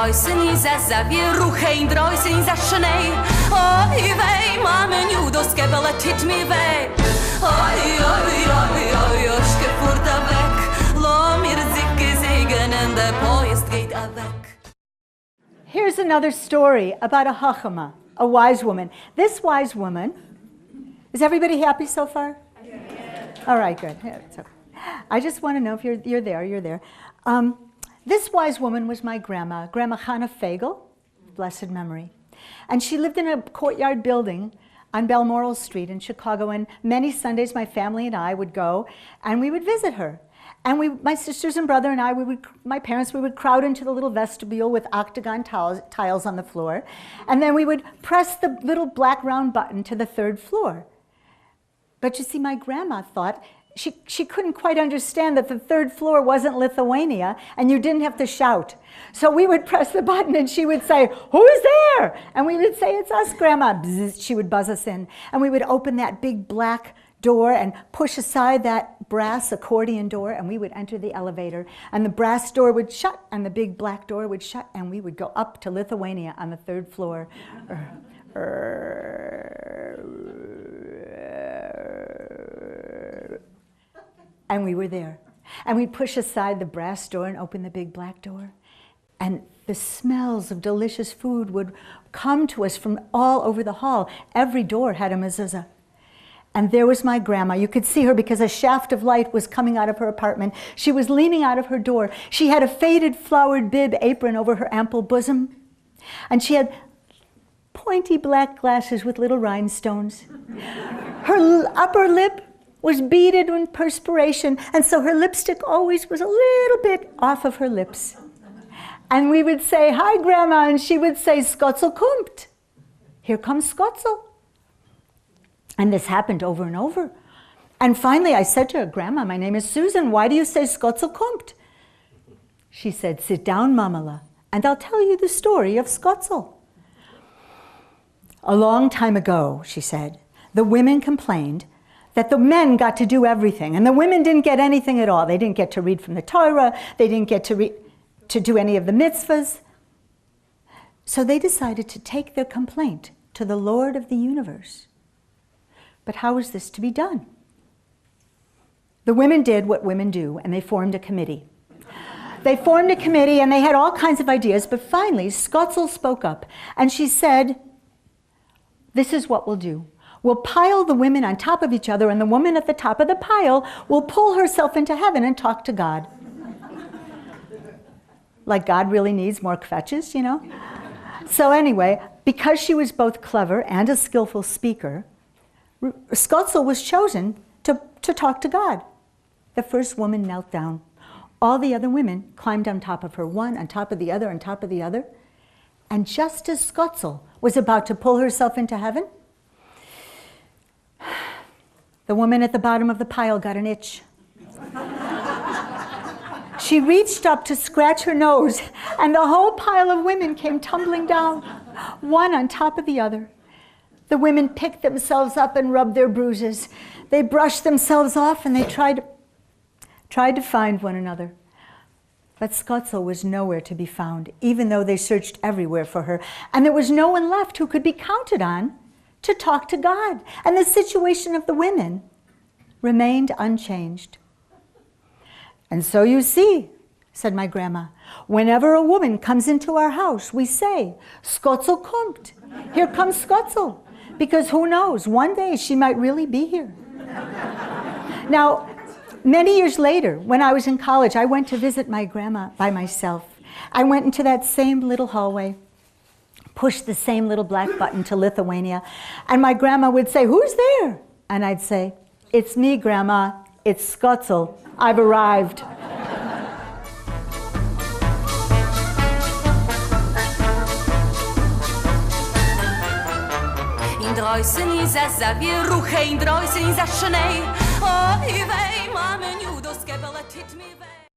draußen ist es Zawieruche, in draußen ist es Schnee. Oi, wei, Mama, nu, das Gebele tit mir weh. Oi, oi, oi, oi, oi, ich gefuhrt weg. Lo mir sich gesegnen, der Poist geht weg. Here's another story about a Chachama, a wise woman. This wise woman, is everybody happy so far? Yeah. All right, good. Yeah, so, I just want to know if you're there. This wise woman was my grandma, Grandma Hannah Fagel, blessed memory. And she lived in a courtyard building on Balmoral Street in Chicago, and many Sundays my family and I would go and we would visit her. And my sisters and brother and I, my parents, we would crowd into the little vestibule with octagon tiles on the floor, and then we would press the little black round button to the third floor. But you see, my grandma thought she couldn't quite understand that the third floor wasn't Lithuania and you didn't have to shout. So we would press the button and she would say, "Who's there?" And we would say, "It's us, Grandma." Bzz, she would buzz us in. And we would open that big black door and push aside that brass accordion door, and we would enter the elevator. And the brass door would shut and the big black door would shut, and we would go up to Lithuania on the third floor. And we were there. And we'd push aside the brass door and open the big black door. And the smells of delicious food would come to us from all over the hall. Every door had a mezuzah. And there was my grandma. You could see her because a shaft of light was coming out of her apartment. She was leaning out of her door. She had a faded flowered bib apron over her ample bosom. And she had pointy black glasses with little rhinestones. Her upper lip was beaded in perspiration, and so her lipstick always was a little bit off of her lips. And we would say, "Hi, Grandma," and she would say, "Skotsl Kumt." Here comes Skotsl. And this happened over and over. And finally I said to her, "Grandma, my name is Susan. Why do you say Skotsl Kumt?" She said, "Sit down, Mamala, and I'll tell you the story of Skotsl." A long time ago, she said, the women complained that the men got to do everything, and the women didn't get anything at all. They didn't get to read from the Torah. They didn't get to do any of the mitzvahs. So they decided to take their complaint to the Lord of the universe. But how was this to be done? The women did what women do, and they formed a committee. They formed a committee, and they had all kinds of ideas, but finally Skotsl spoke up, and she said, "This is what we'll do. We'll pile the women on top of each other, and the woman at the top of the pile will pull herself into heaven and talk to God." Like God really needs more kvetches, you know? So anyway, because she was both clever and a skillful speaker, Skotsl was chosen to talk to God. The first woman knelt down. All the other women climbed on top of her, one on top of the other, on top of the other. And just as Skotsl was about to pull herself into heaven, the woman at the bottom of the pile got an itch. She reached up to scratch her nose, and the whole pile of women came tumbling down, one on top of the other. The women picked themselves up and rubbed their bruises. They brushed themselves off, and they tried to find one another. But Skotsl was nowhere to be found, even though they searched everywhere for her. And there was no one left who could be counted on to talk to God. And the situation of the women remained unchanged. "And so you see," said my grandma, "whenever a woman comes into our house, we say, 'Skotsl Kumt.' Here comes Skotsl. Because who knows, one day she might really be here." Now, many years later, when I was in college, I went to visit my grandma by myself. I went into that same little hallway, pushed the same little black button to Lithuania, and my grandma would say, "Who's there?" And I'd say, "It's me, Grandma. It's Skotsl. I've arrived." In draußen ist es Zawieruche, in draußen ist es Schnee. Oi, wei, Mama, nu, das Gebele tit mir weh.